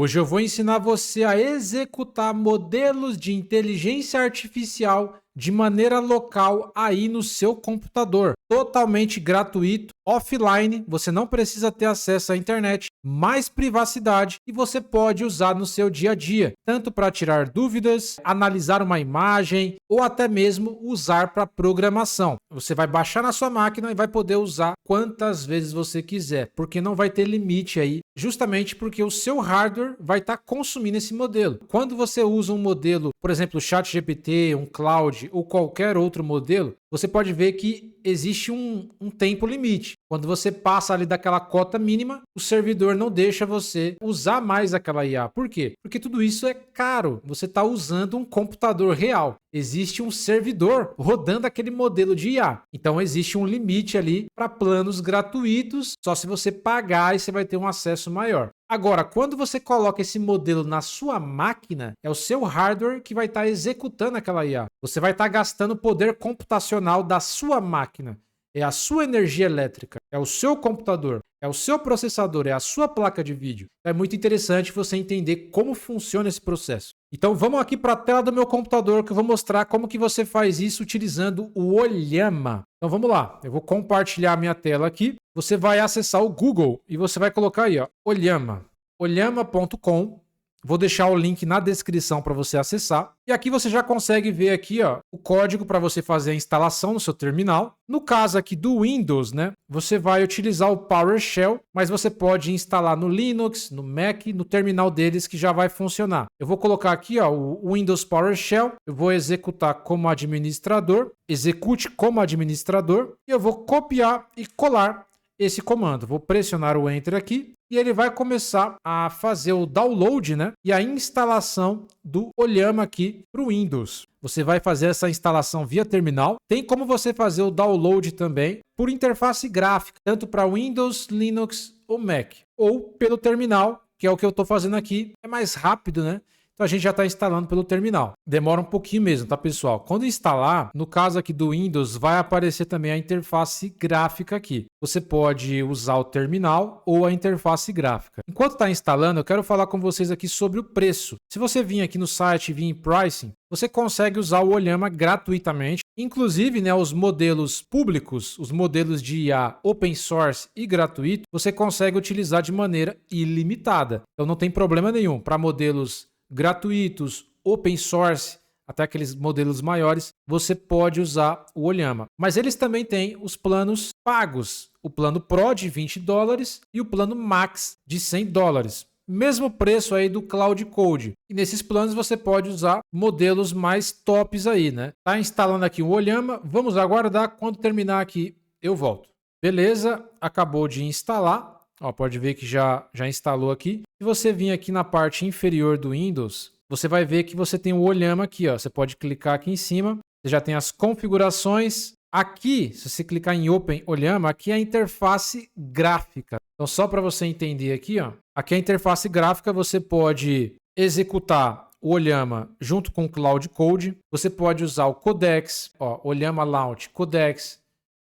Hoje eu vou ensinar você a executar modelos de inteligência artificial de maneira local aí no seu computador. Totalmente gratuito, offline, você não precisa ter acesso à internet, mais privacidade e você pode usar no seu dia a dia, tanto para tirar dúvidas, analisar uma imagem ou até mesmo usar para programação. Você vai baixar na sua máquina e vai poder usar quantas vezes você quiser, porque não vai ter limite aí, justamente porque o seu hardware vai estar consumindo esse modelo. Quando você usa um modelo, por exemplo, o ChatGPT, um Cloud ou qualquer outro modelo, você pode ver que existe um tempo limite. Quando você passa ali daquela cota mínima, o servidor não deixa você usar mais aquela IA. Por quê? Porque tudo isso é caro. Você está usando um computador real. Existe um servidor rodando aquele modelo de IA. Então existe um limite ali para planos gratuitos, só se você pagar e você vai ter um acesso maior. Agora, quando você coloca esse modelo na sua máquina, é o seu hardware que vai estar executando aquela IA. Você vai estar gastando poder computacional da sua máquina. É a sua energia elétrica, é o seu computador, é o seu processador, é a sua placa de vídeo. É muito interessante você entender como funciona esse processo. Então vamos aqui para a tela do meu computador que eu vou mostrar como que você faz isso utilizando o Ollama. Então vamos lá, eu vou compartilhar a minha tela aqui. Você vai acessar o Google e você vai colocar aí, ó, Ollama, ollama.com. Vou deixar o link na descrição para você acessar. E aqui você já consegue ver aqui, ó, o código para você fazer a instalação no seu terminal. No caso aqui do Windows, né, você vai utilizar o PowerShell, mas você pode instalar no Linux, no Mac, no terminal deles que já vai funcionar. Eu vou colocar aqui, ó, o Windows PowerShell. Eu vou executar como administrador, execute como administrador, e eu vou copiar e colar esse comando. Vou pressionar o Enter aqui e ele vai começar a fazer o download, né, e a instalação do Ollama aqui para o Windows. Você vai fazer essa instalação via terminal. Tem como você fazer o download também por interface gráfica, tanto para Windows, Linux ou Mac, ou pelo terminal, que é o que eu estou fazendo aqui. É mais rápido, né? Então a gente já está instalando pelo terminal. Demora um pouquinho mesmo, tá, pessoal? Quando instalar, no caso aqui do Windows, vai aparecer também a interface gráfica aqui. Você pode usar o terminal ou a interface gráfica. Enquanto está instalando, eu quero falar com vocês aqui sobre o preço. Se você vir aqui no site e vir em Pricing, você consegue usar o Ollama gratuitamente. Inclusive, né, os modelos públicos, os modelos de IA open source e gratuito, você consegue utilizar de maneira ilimitada. Então não tem problema nenhum. Para modelos gratuitos, open source, até aqueles modelos maiores, você pode usar o Ollama. Mas eles também têm os planos pagos, o plano Pro de $20 e o plano Max de $100. Mesmo preço aí do Cloud Code. E nesses planos você pode usar modelos mais tops aí, né? Tá instalando aqui o Ollama, vamos aguardar, quando terminar aqui eu volto. Beleza, acabou de instalar. Ó, pode ver que já instalou aqui. Se você vir aqui na parte inferior do Windows, você vai ver que você tem o Ollama aqui, ó. Você pode clicar aqui em cima, você já tem as configurações. Aqui, se você clicar em Open Ollama, aqui é a interface gráfica. Então, só para você entender aqui, ó, aqui é a interface gráfica, você pode executar o Ollama junto com o Cloud Code. Você pode usar o Codex, ó, Ollama Launch, Codex.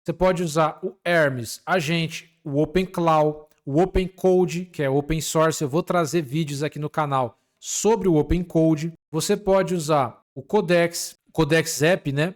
Você pode usar o Hermes, Agente, o OpenClaw, o Open Code, que é open source. Eu vou trazer vídeos aqui no canal sobre o Open Code. Você pode usar o Codex App, né?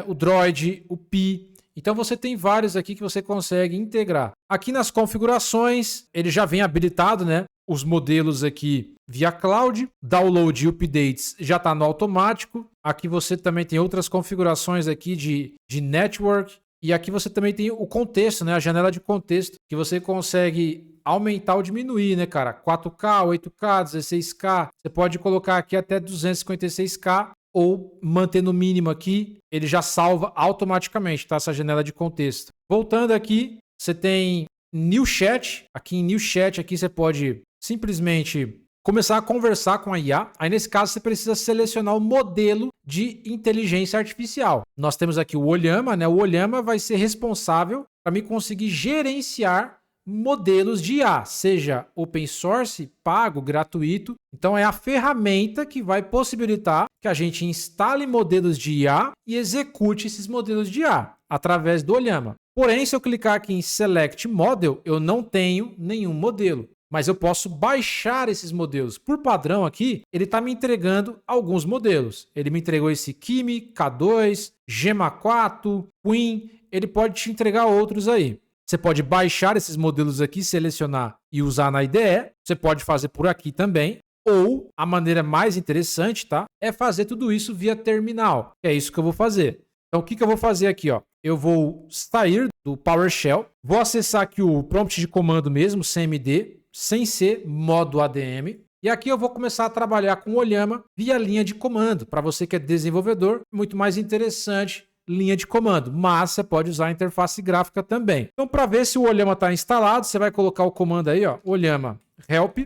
O Droid, o Pi. Então você tem vários aqui que você consegue integrar. Aqui nas configurações, ele já vem habilitado, né? Os modelos aqui via cloud, download e updates já está no automático. Aqui você também tem outras configurações aqui de network. E aqui você também tem o contexto, né? A janela de contexto, que você consegue aumentar ou diminuir, né, cara? 4K, 8K, 16K. Você pode colocar aqui até 256K ou manter no mínimo aqui. Ele já salva automaticamente, tá? Essa janela de contexto. Voltando aqui, você tem New Chat. Aqui em New Chat, aqui você pode simplesmente começar a conversar com a IA. Aí, nesse caso, você precisa selecionar o modelo de inteligência artificial. Nós temos aqui o Ollama, né? O Ollama vai ser responsável para mim conseguir gerenciar modelos de IA, seja open source, pago, gratuito. Então, é a ferramenta que vai possibilitar que a gente instale modelos de IA e execute esses modelos de IA através do Ollama. Porém, se eu clicar aqui em Select Model, eu não tenho nenhum modelo. mas eu posso baixar esses modelos. Por padrão aqui, ele está me entregando alguns modelos. Ele me entregou esse Kimi, K2, Gemma 4, Queen, ele pode te entregar outros aí. Você pode baixar esses modelos aqui, selecionar e usar na IDE. Você pode fazer por aqui também. Ou a maneira mais interessante, tá? É fazer tudo isso via terminal. É isso que eu vou fazer. Então, o que eu vou fazer aqui, ó? Eu vou sair do PowerShell, vou acessar aqui o prompt de comando mesmo, CMD, sem ser modo ADM. E aqui eu vou começar a trabalhar com o Olhama via linha de comando. Para você que é desenvolvedor, muito mais interessante linha de comando, mas você pode usar a interface gráfica também. Então, para ver se o Olhama está instalado, você vai colocar o comando aí, ó, Olhama help,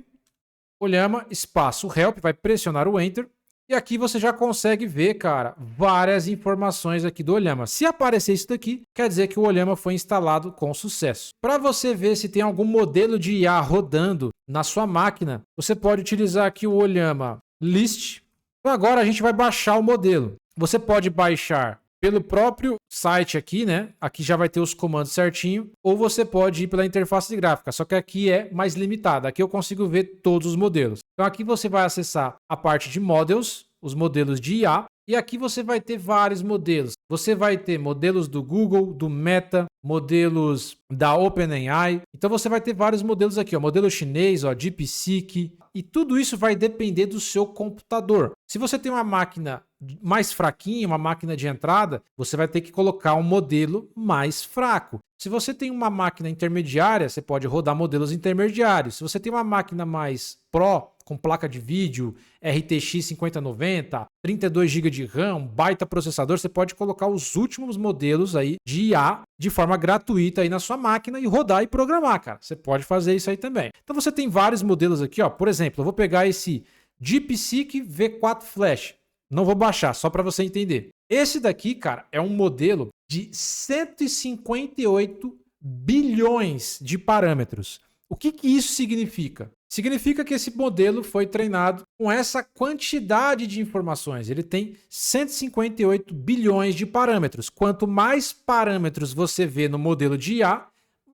Olhama espaço help, vai pressionar o Enter. E aqui você já consegue ver, cara, várias informações aqui do Olhama. Se aparecer isso daqui, quer dizer que o Olhama foi instalado com sucesso. Para você ver se tem algum modelo de IA rodando na sua máquina, você pode utilizar aqui o Olhama list. Então agora a gente vai baixar o modelo. Você pode baixar pelo próprio site aqui, né? Aqui já vai ter os comandos certinho. Ou você pode ir pela interface gráfica, só que aqui é mais limitada. Aqui eu consigo ver todos os modelos. Então aqui você vai acessar a parte de models, os modelos de IA. E aqui você vai ter vários modelos. Você vai ter modelos do Google, do Meta, modelos da OpenAI. Então você vai ter vários modelos aqui, ó, modelo chinês, ó, DeepSeek. E tudo isso vai depender do seu computador. Se você tem uma máquina mais fraquinha, uma máquina de entrada, você vai ter que colocar um modelo mais fraco. Se você tem uma máquina intermediária, você pode rodar modelos intermediários. Se você tem uma máquina mais Pro, com placa de vídeo, RTX 5090, 32 GB de RAM, baita processador, você pode colocar os últimos modelos aí de IA de forma gratuita aí na sua máquina e rodar e programar, cara. Você pode fazer isso aí também. Então você tem vários modelos aqui, ó. Por exemplo, eu vou pegar esse DeepSeek V4 Flash. Não vou baixar, só para você entender. Esse daqui, cara, é um modelo de 158 bilhões de parâmetros. O que isso significa? Significa que esse modelo foi treinado com essa quantidade de informações. Ele tem 158 bilhões de parâmetros. Quanto mais parâmetros você vê no modelo de IA,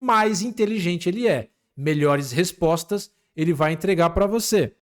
mais inteligente ele é. Melhores respostas ele vai entregar para você.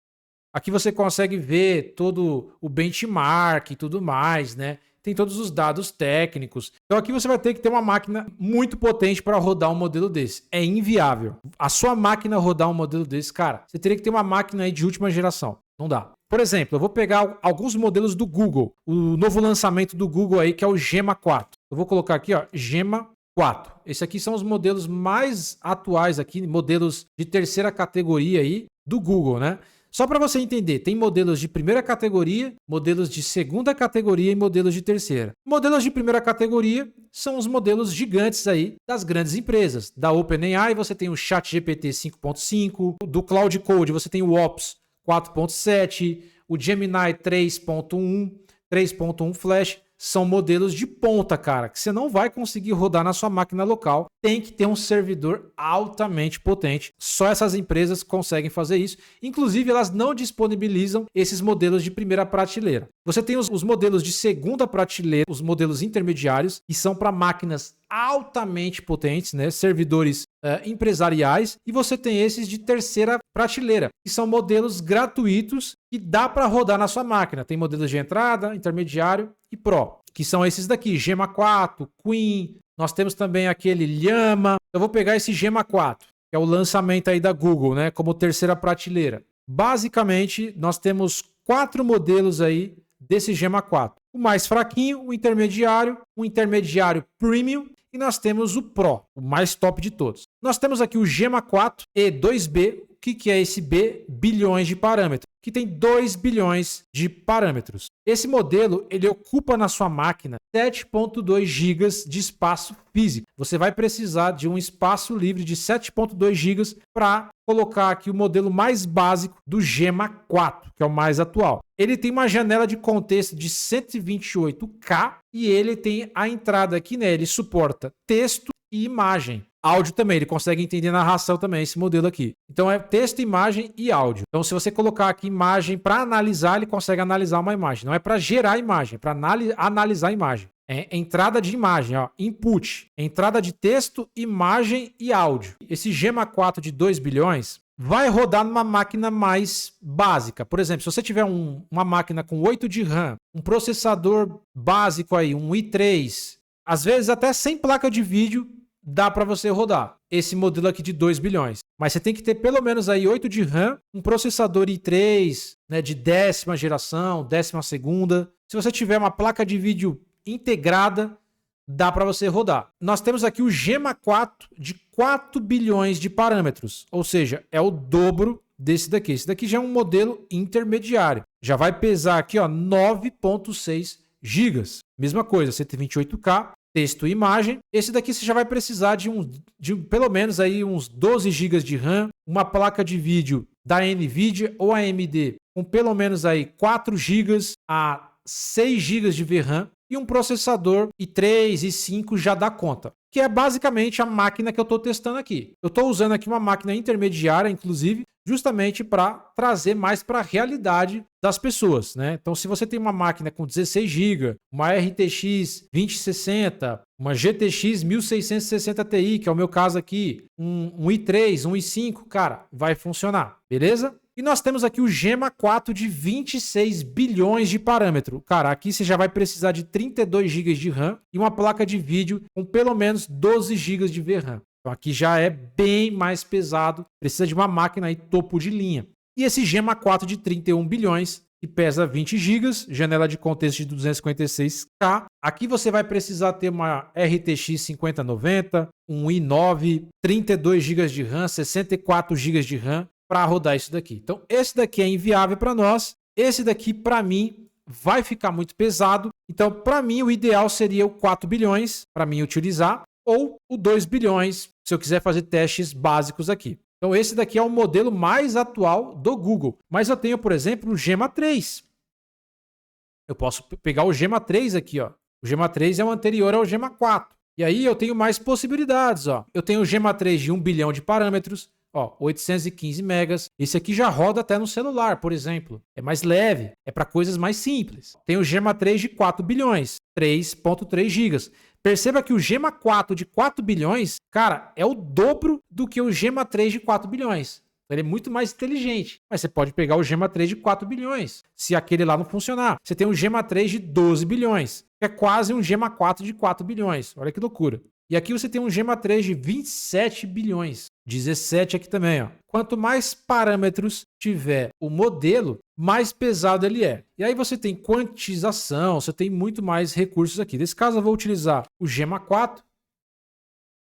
Aqui você consegue ver todo o benchmark e tudo mais, né? Tem todos os dados técnicos. Então aqui você vai ter que ter uma máquina muito potente para rodar um modelo desse. É inviável. A sua máquina rodar um modelo desse, cara, você teria que ter uma máquina aí de última geração. Não dá. Por exemplo, eu vou pegar alguns modelos do Google. O novo lançamento do Google aí, que é o Gemma 4. Eu vou colocar aqui, ó, Gemma 4. Esses aqui são os modelos mais atuais aqui, modelos de terceira categoria aí do Google, né? Só para você entender, tem modelos de primeira categoria, modelos de segunda categoria e modelos de terceira. Modelos de primeira categoria são os modelos gigantes aí das grandes empresas. Da OpenAI você tem o ChatGPT 5.5, do Cloud Code você tem o Ops 4.7, o Gemini 3.1, 3.1 Flash. São modelos de ponta, cara, que você não vai conseguir rodar na sua máquina local. Tem que ter um servidor altamente potente. Só essas empresas conseguem fazer isso. Inclusive, elas não disponibilizam esses modelos de primeira prateleira. Você tem os modelos de segunda prateleira, os modelos intermediários, que são para máquinas altamente potentes, né? Servidores empresariais. E você tem esses de terceira prateleira, que são modelos gratuitos que dá para rodar na sua máquina. Tem modelos de entrada, intermediário e Pro, que são esses daqui, Gemma 4, Queen. Nós temos também aquele Llama. Eu vou pegar esse Gemma 4, que é o lançamento aí da Google, né? Como terceira prateleira. Basicamente, nós temos 4 modelos aí desse Gemma 4. O mais fraquinho, o intermediário premium e nós temos o Pro, o mais top de todos. Nós temos aqui o Gemma 4 E2B. O que é esse B? Bilhões de parâmetros, que tem 2 bilhões de parâmetros. Esse modelo, ele ocupa na sua máquina 7.2 GB de espaço físico. Você vai precisar de um espaço livre de 7.2 GB para colocar aqui o modelo mais básico do Gemma 4, que é o mais atual. Ele tem uma janela de contexto de 128K e ele tem a entrada aqui, né? Ele suporta texto e imagem. Áudio também, ele consegue entender narração também, esse modelo aqui. Então é texto, imagem e áudio. Então se você colocar aqui imagem para analisar, ele consegue analisar uma imagem. Não é para gerar imagem, é para analisar a imagem. É entrada de imagem, ó, input. Entrada de texto, imagem e áudio. Esse Gemma 4 de 2 bilhões vai rodar numa máquina mais básica. Por exemplo, se você tiver uma máquina com 8 de RAM, um processador básico aí, um i3, às vezes até sem placa de vídeo, dá para você rodar esse modelo aqui de 2 bilhões. Mas você tem que ter pelo menos aí 8 de RAM, um processador i3, né, de 10ª geração, 12ª. Se você tiver uma placa de vídeo integrada, dá para você rodar. Nós temos aqui o Gemma 4 de 4 bilhões de parâmetros, ou seja, é o dobro desse daqui. Esse daqui já é um modelo intermediário. Já vai pesar aqui, ó, 9,6 GB. Mesma coisa, 128K, texto e imagem. Esse daqui você já vai precisar de pelo menos aí uns 12 GB de RAM, uma placa de vídeo da Nvidia ou AMD com pelo menos aí 4 GB a 6 GB de VRAM e um processador i3 e i5 já dá conta, que é basicamente a máquina que eu estou testando aqui. Eu estou usando aqui uma máquina intermediária, inclusive, justamente para trazer mais para a realidade das pessoas, né? Então, se você tem uma máquina com 16 GB, uma RTX 2060, uma GTX 1660 Ti, que é o meu caso aqui, um i3, um i5, cara, vai funcionar, beleza? E nós temos aqui o Gemma 4 de 26 bilhões de parâmetro. Cara, aqui você já vai precisar de 32 GB de RAM e uma placa de vídeo com pelo menos 12 GB de VRAM. Então aqui já é bem mais pesado, precisa de uma máquina aí topo de linha. E esse Gemma 4 de 31 bilhões, que pesa 20 GB, janela de contexto de 256K. Aqui você vai precisar ter uma RTX 5090, um i9, 32 GB de RAM, 64 GB de RAM, para rodar isso daqui. Então, esse daqui é inviável para nós. Esse daqui, para mim, vai ficar muito pesado. Então, para mim, o ideal seria o 4 bilhões, para mim utilizar, ou o 2 bilhões, se eu quiser fazer testes básicos aqui. Então, esse daqui é o modelo mais atual do Google. Mas eu tenho, por exemplo, o Gemma 3. Eu posso pegar o Gemma 3 aqui, ó. O Gemma 3 é o anterior ao Gemma 4. E aí eu tenho mais possibilidades, ó. Eu tenho o Gemma 3 de 1 bilhão de parâmetros. Ó, 815 megas. Esse aqui já roda até no celular, por exemplo. É mais leve, é para coisas mais simples. Tem o Gemma 3 de 4 bilhões, 3,3 GB. Perceba que o Gemma 4 de 4 bilhões, cara, é o dobro do que o Gemma 3 de 4 bilhões. Ele é muito mais inteligente. Mas você pode pegar o Gemma 3 de 4 bilhões, se aquele lá não funcionar. Você tem o Gemma 3 de 12 bilhões, que é quase um Gemma 4 de 4 bilhões. Olha que loucura. E aqui você tem um Gemma 3 de 27 bilhões. 17 aqui também, ó. Quanto mais parâmetros tiver o modelo, mais pesado ele é. E aí você tem quantização, você tem muito mais recursos aqui. Nesse caso eu vou utilizar o Gemma 4.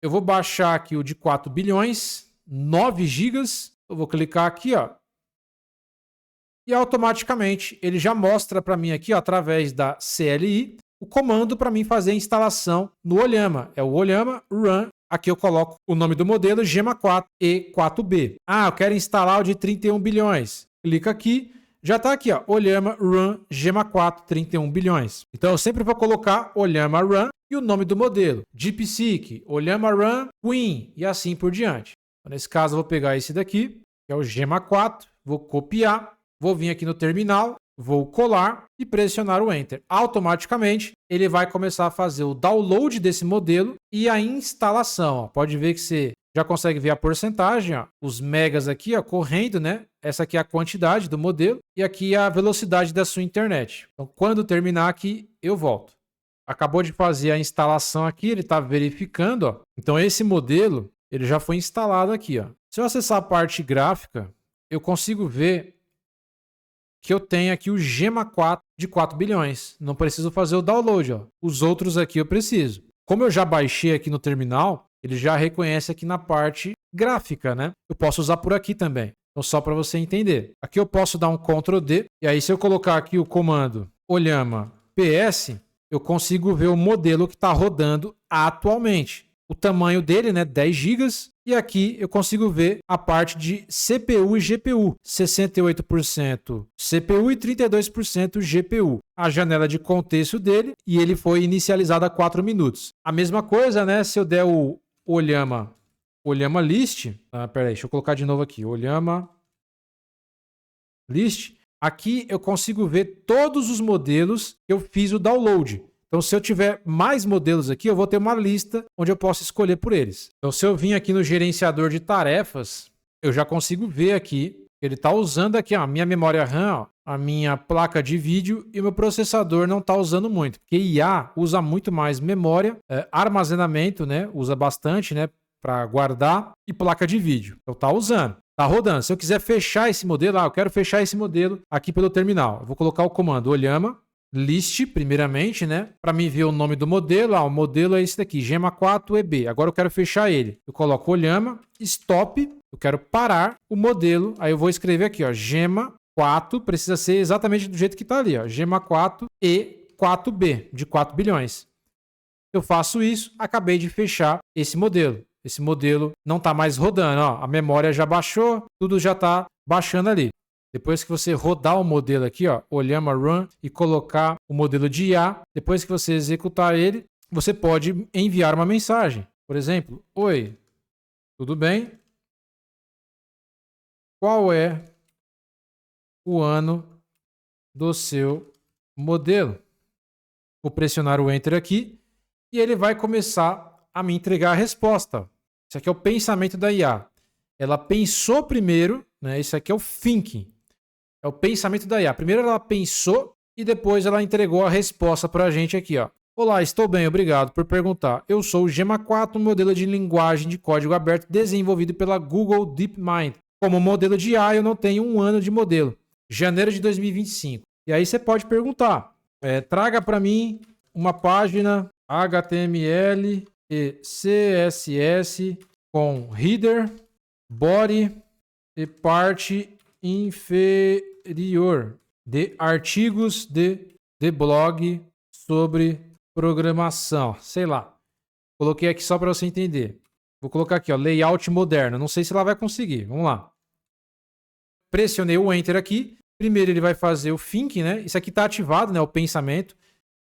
Eu vou baixar aqui o de 4 bilhões, 9 GB. Eu vou clicar aqui, ó. E automaticamente ele já mostra para mim aqui, ó, através da CLI, o comando para mim fazer a instalação no Olhama. É o Olhama Run. Aqui eu coloco o nome do modelo Gemma 4 E4B. Ah, eu quero instalar o de 31 bilhões. Clica aqui, já está aqui, ó, Olhama Run Gemma 4 31 bilhões. Então eu sempre vou colocar Olhama Run e o nome do modelo. DeepSeek, Olhama Run Queen e assim por diante. Então, nesse caso eu vou pegar esse daqui, que é o Gemma 4, vou copiar, vou vir aqui no terminal, vou colar e pressionar o Enter. Automaticamente, ele vai começar a fazer o download desse modelo e a instalação. Ó. Pode ver que você já consegue ver a porcentagem, ó, os megas aqui, ó, correndo, né? Essa aqui é a quantidade do modelo e aqui é a velocidade da sua internet. Então, quando terminar aqui, eu volto. Acabou de fazer a instalação aqui, ele está verificando. Ó. Então, esse modelo ele já foi instalado aqui. Ó. Se eu acessar a parte gráfica, eu consigo ver que eu tenho aqui o Gemma 4 de 4 bilhões. Não preciso fazer o download. Ó. Os outros aqui eu preciso. Como eu já baixei aqui no terminal, ele já reconhece aqui na parte gráfica, né? Eu posso usar por aqui também. Então, só para você entender. Aqui eu posso dar um Ctrl D. E aí, se eu colocar aqui o comando Olhama PS, eu consigo ver o modelo que está rodando atualmente. O tamanho dele, né, 10 GB. E aqui eu consigo ver a parte de CPU e GPU. 68% CPU e 32% GPU. A janela de contexto dele e ele foi inicializado há 4 minutos. A mesma coisa, né, se eu der o Olhama List. Peraí, deixa eu colocar de novo aqui. Olhama List. Aqui eu consigo ver todos os modelos que eu fiz o download. Então, se eu tiver mais modelos aqui, eu vou ter uma lista onde eu posso escolher por eles. Então, se eu vim aqui no gerenciador de tarefas, eu já consigo ver aqui. Ele está usando aqui ó, a minha memória RAM, ó, a minha placa de vídeo e o meu processador não está usando muito. Porque IA usa muito mais memória, armazenamento, né? Usa bastante, né? Para guardar e placa de vídeo. Então tá usando, tá rodando. Se eu quiser fechar esse modelo, eu quero fechar esse modelo aqui pelo terminal. Eu vou colocar o comando olhama list, primeiramente, né? Para mim ver o nome do modelo. O modelo é esse daqui, Gemma 4 EB. Agora eu quero fechar ele. Eu coloco olhama, stop. Eu quero parar o modelo. Aí eu vou escrever aqui, ó, Gemma 4. Precisa ser exatamente do jeito que tá ali, ó. Gemma 4 e 4B, de 4 bilhões. Eu faço isso, acabei de fechar esse modelo. Esse modelo não está mais rodando, ó. A memória já baixou, tudo já está baixando ali. Depois que você rodar o modelo aqui, ó, olhama run e colocar o modelo de IA, depois que você executar ele, você pode enviar uma mensagem. Por exemplo, oi, tudo bem? Qual é o ano do seu modelo? Vou pressionar o Enter aqui e ele vai começar a me entregar a resposta. Isso aqui é o pensamento da IA. Ela pensou primeiro, né? Isso aqui é o thinking. É o pensamento da IA. Primeiro ela pensou e depois ela entregou a resposta para a gente aqui, ó. Olá, estou bem, obrigado por perguntar. Eu sou o Gemma 4, um modelo de linguagem de código aberto desenvolvido pela Google DeepMind. Como modelo de IA, eu não tenho um ano de modelo. Janeiro de 2025. E aí você pode perguntar, traga para mim uma página HTML e CSS com header, body e parte inferior de artigos de blog sobre programação. Sei lá. Coloquei aqui só para você entender. Vou colocar aqui, ó, layout moderno. Não sei se ela vai conseguir. Vamos lá. Pressionei o Enter aqui. Primeiro ele vai fazer o thinking, né? Isso aqui está ativado, né? O pensamento.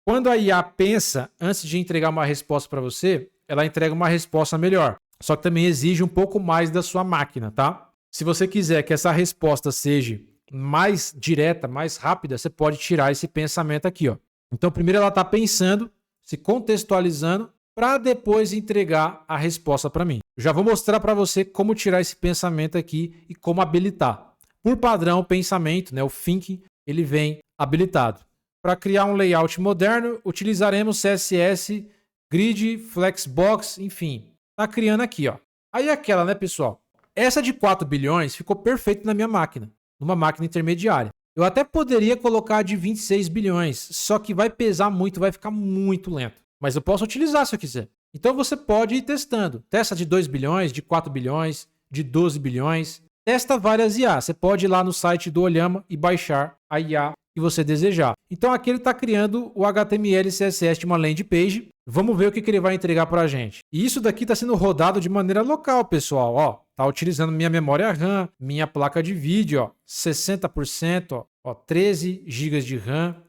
Quando a IA pensa, antes de entregar uma resposta para você, ela entrega uma resposta melhor. Só que também exige um pouco mais da sua máquina, tá? Se você quiser que essa resposta seja mais direta, mais rápida, você pode tirar esse pensamento aqui, ó. Então, primeiro ela está pensando, se contextualizando, para depois entregar a resposta para mim. Eu já vou mostrar para você como tirar esse pensamento aqui e como habilitar. Por padrão, o pensamento, né, o thinking, ele vem habilitado. Para criar um layout moderno, utilizaremos CSS, Grid, Flexbox, enfim. Tá criando aqui, ó. Aí aquela, né, pessoal? Essa de 4 bilhões ficou perfeita na minha máquina, numa máquina intermediária. Eu até poderia colocar de 26 bilhões, só que vai pesar muito, vai ficar muito lento. Mas eu posso utilizar se eu quiser. Então você pode ir testando. Testa de 2 bilhões, de 4 bilhões, de 12 bilhões. Testa várias IA. Você pode ir lá no site do Olhama e baixar a IA que você desejar. Então aqui ele está criando o HTML e CSS de uma landing page. Vamos ver o que ele vai entregar para a gente. E isso daqui está sendo rodado de maneira local, pessoal. Ó, tá utilizando minha memória RAM, minha placa de vídeo, ó, 60%, ó, 13 GB de RAM,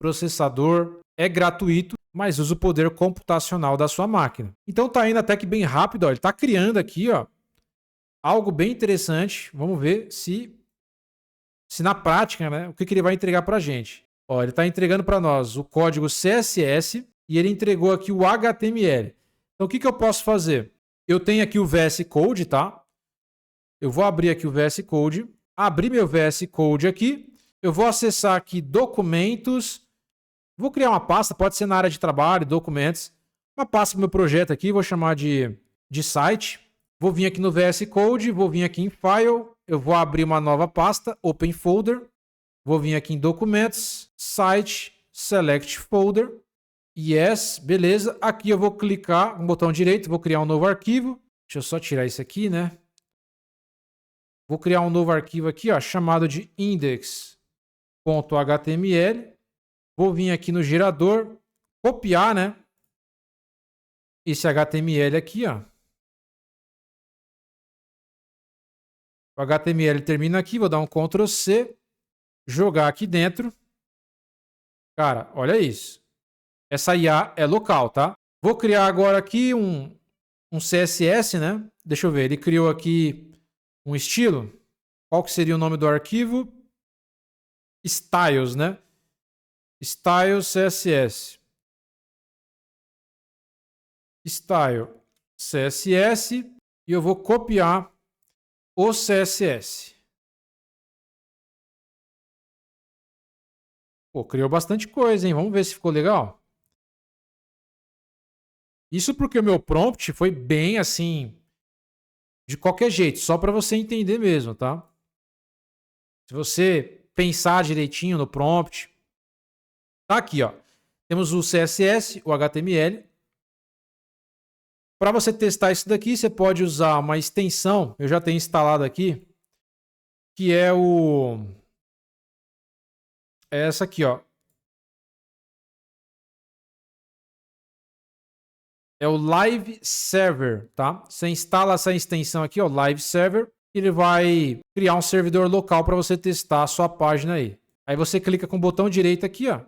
processador, é gratuito, mas usa o poder computacional da sua máquina. Então tá indo até que bem rápido, ó. Ele está criando aqui, ó, algo bem interessante. Vamos ver se na prática, né, o que ele vai entregar para a gente. Ó, ele está entregando para nós o código CSS e ele entregou aqui o HTML. Então, o que eu posso fazer? Eu tenho aqui o VS Code, tá? Eu vou abrir aqui o VS Code. Abrir meu VS Code aqui. Eu vou acessar aqui documentos. Vou criar uma pasta, pode ser na área de trabalho, documentos. Uma pasta para o meu projeto aqui, vou chamar de site. Vou vir aqui no VS Code, vou vir aqui em File. Eu vou abrir uma nova pasta, Open Folder. Vou vir aqui em Documentos, Site, Select Folder. Yes, beleza. Aqui eu vou clicar no botão direito, vou criar um novo arquivo. Deixa eu só tirar isso aqui, né? Vou criar um novo arquivo aqui, ó, chamado de index.html. Vou vir aqui no gerador, copiar, né? Esse HTML aqui, ó. O HTML termina aqui, vou dar um Ctrl C, jogar aqui dentro. Cara, olha isso. Essa IA é local, tá? Vou criar agora aqui um CSS, né? Deixa eu ver, ele criou aqui um estilo. Qual que seria o nome do arquivo? Styles, né? Style CSS. Style CSS. E eu vou copiar o CSS. Pô, criou bastante coisa, hein? Vamos ver se ficou legal. Isso porque o meu prompt foi bem assim, de qualquer jeito, só para você entender mesmo, tá? Se você pensar direitinho no prompt, tá aqui, ó. Temos o CSS, o HTML. Para você testar isso daqui, você pode usar uma extensão, eu já tenho instalado aqui, que é essa aqui, ó. É o Live Server, tá? Você instala essa extensão aqui, ó, Live Server, e ele vai criar um servidor local para você testar a sua página aí. Aí você clica com o botão direito aqui, ó.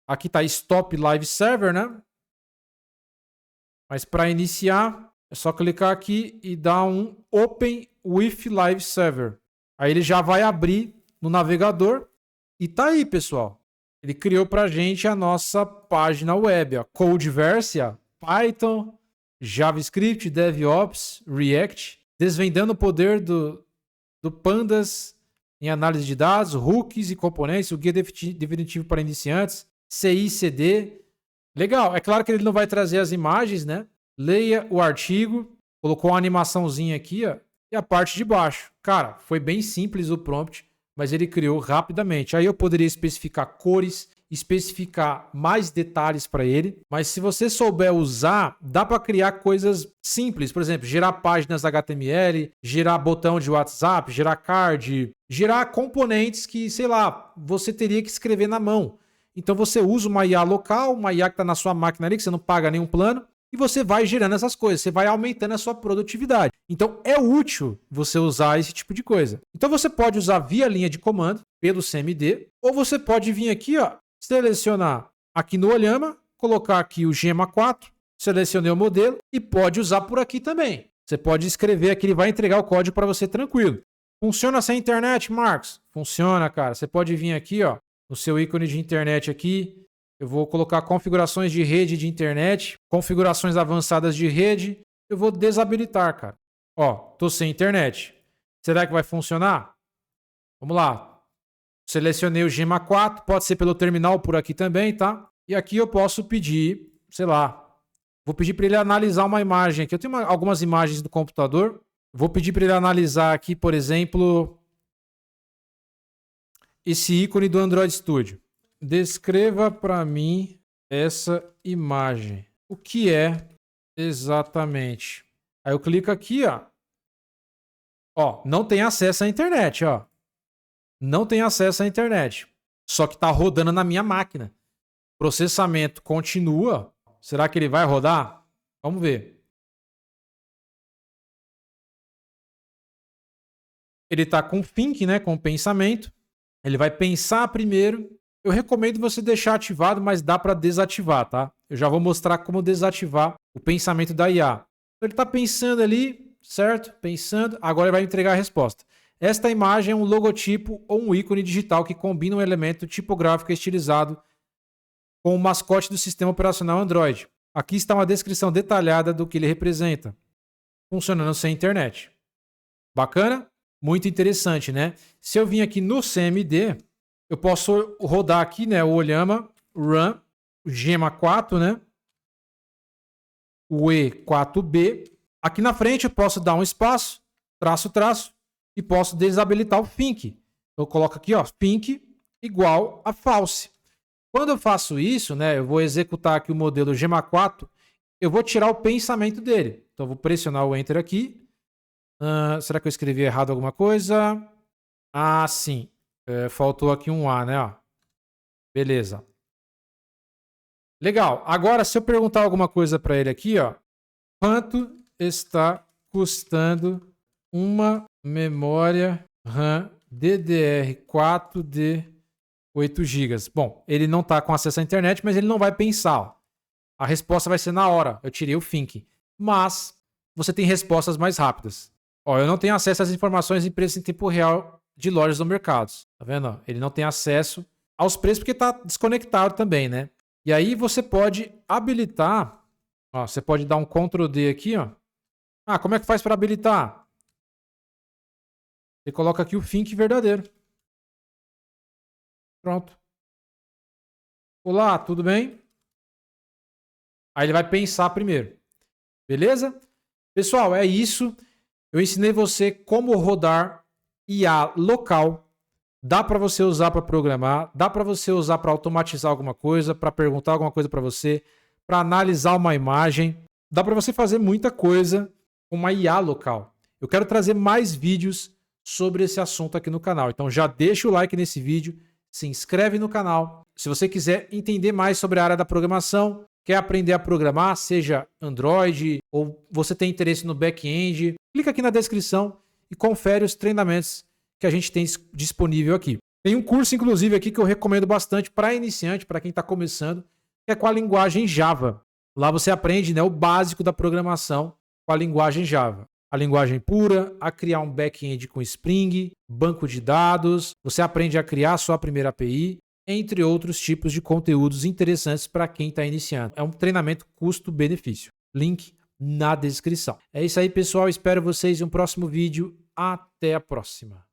Aqui tá Stop Live Server, né? Mas para iniciar, é só clicar aqui e dar um Open with Live Server. Aí ele já vai abrir no navegador e tá aí, pessoal. Ele criou para a gente a nossa página web, ó. Codeverse, Python, JavaScript, DevOps, React, desvendando o poder do Pandas em análise de dados, hooks e componentes, o guia definitivo para iniciantes, CI/CD. Legal, é claro que ele não vai trazer as imagens, né? Leia o artigo, colocou uma animaçãozinha aqui, ó, e a parte de baixo. Cara, foi bem simples o prompt, mas ele criou rapidamente. Aí eu poderia especificar cores, especificar mais detalhes para ele, mas se você souber usar, dá para criar coisas simples, por exemplo, gerar páginas HTML, gerar botão de WhatsApp, gerar card, gerar componentes que, sei lá, você teria que escrever na mão. Então você usa uma IA local, uma IA que está na sua máquina ali, que você não paga nenhum plano, e você vai gerando essas coisas, você vai aumentando a sua produtividade. Então é útil você usar esse tipo de coisa. Então você pode usar via linha de comando, pelo CMD, ou você pode vir aqui, ó, selecionar aqui no Olhama, colocar aqui o Gema 4, selecionei o modelo e pode usar por aqui também. Você pode escrever aqui, ele vai entregar o código para você tranquilo. Funciona sem internet, Marcos? Funciona, cara. Você pode vir aqui, ó, no seu ícone de internet aqui. Eu vou colocar configurações de rede de internet, configurações avançadas de rede. Eu vou desabilitar, cara. Ó, tô sem internet. Será que vai funcionar? Vamos lá. Selecionei o Gema 4, pode ser pelo terminal por aqui também, tá? E aqui eu posso pedir, sei lá, vou pedir para ele analisar uma imagem aqui. Eu tenho algumas imagens do computador. Vou pedir para ele analisar aqui, por exemplo, esse ícone do Android Studio. Descreva para mim essa imagem. O que é exatamente? Aí eu clico aqui, ó. Ó, não tem acesso à internet, ó. Não tem acesso à internet. Só que tá rodando na minha máquina. Processamento continua. Será que ele vai rodar? Vamos ver. Ele tá com think, né, com pensamento. Ele vai pensar primeiro. Eu recomendo você deixar ativado, mas dá para desativar, tá? Eu já vou mostrar como desativar o pensamento da IA. Ele está pensando ali, certo? Pensando. Agora ele vai entregar a resposta. Esta imagem é um logotipo ou um ícone digital que combina um elemento tipográfico estilizado com o mascote do sistema operacional Android. Aqui está uma descrição detalhada do que ele representa. Funcionando sem internet. Bacana? Muito interessante, né? Se eu vim aqui no CMD... eu posso rodar aqui, né, o Olhama, Run, o Gema 4, né, o E4B. Aqui na frente eu posso dar um espaço, traço, traço, e posso desabilitar o think. Eu coloco aqui, ó, think igual a false. Quando eu faço isso, né, eu vou executar aqui o modelo Gema 4, eu vou tirar o pensamento dele. Então eu vou pressionar o Enter aqui. Será que eu escrevi errado alguma coisa? Ah, sim. Faltou aqui um A, né? Ó. Beleza. Legal. Agora, se eu perguntar alguma coisa para ele aqui, ó. Quanto está custando uma memória RAM DDR4 de 8 GB? Bom, ele não está com acesso à internet, mas ele não vai pensar. Ó. A resposta vai ser na hora. Eu tirei o think. Mas você tem respostas mais rápidas. Ó, eu não tenho acesso às informações de preço em tempo real de lojas no mercado. Tá vendo? Ele não tem acesso aos preços porque está desconectado também, né? E aí você pode habilitar, ó, você pode dar um Ctrl D aqui, ó, Ah, como é que faz para habilitar? Você coloca aqui o think verdadeiro. Pronto. Olá, tudo bem? Aí ele vai pensar primeiro. Beleza? Pessoal, é isso. Eu ensinei você como rodar IA local. Dá para você usar para programar, dá para você usar para automatizar alguma coisa, para perguntar alguma coisa para você, para analisar uma imagem. Dá para você fazer muita coisa com uma IA local. Eu quero trazer mais vídeos sobre esse assunto aqui no canal. Então já deixa o like nesse vídeo, se inscreve no canal. Se você quiser entender mais sobre a área da programação, quer aprender a programar, seja Android ou você tem interesse no back-end, clica aqui na descrição e confere os treinamentos que a gente tem disponível aqui. Tem um curso, inclusive, aqui que eu recomendo bastante para iniciante, para quem está começando, que é com a linguagem Java. Lá você aprende, né, o básico da programação com a linguagem Java. A linguagem pura, a criar um back-end com Spring, banco de dados, você aprende a criar a sua primeira API, entre outros tipos de conteúdos interessantes para quem está iniciando. É um treinamento custo-benefício. Link na descrição. É isso aí, pessoal. Espero vocês em um próximo vídeo. Até a próxima.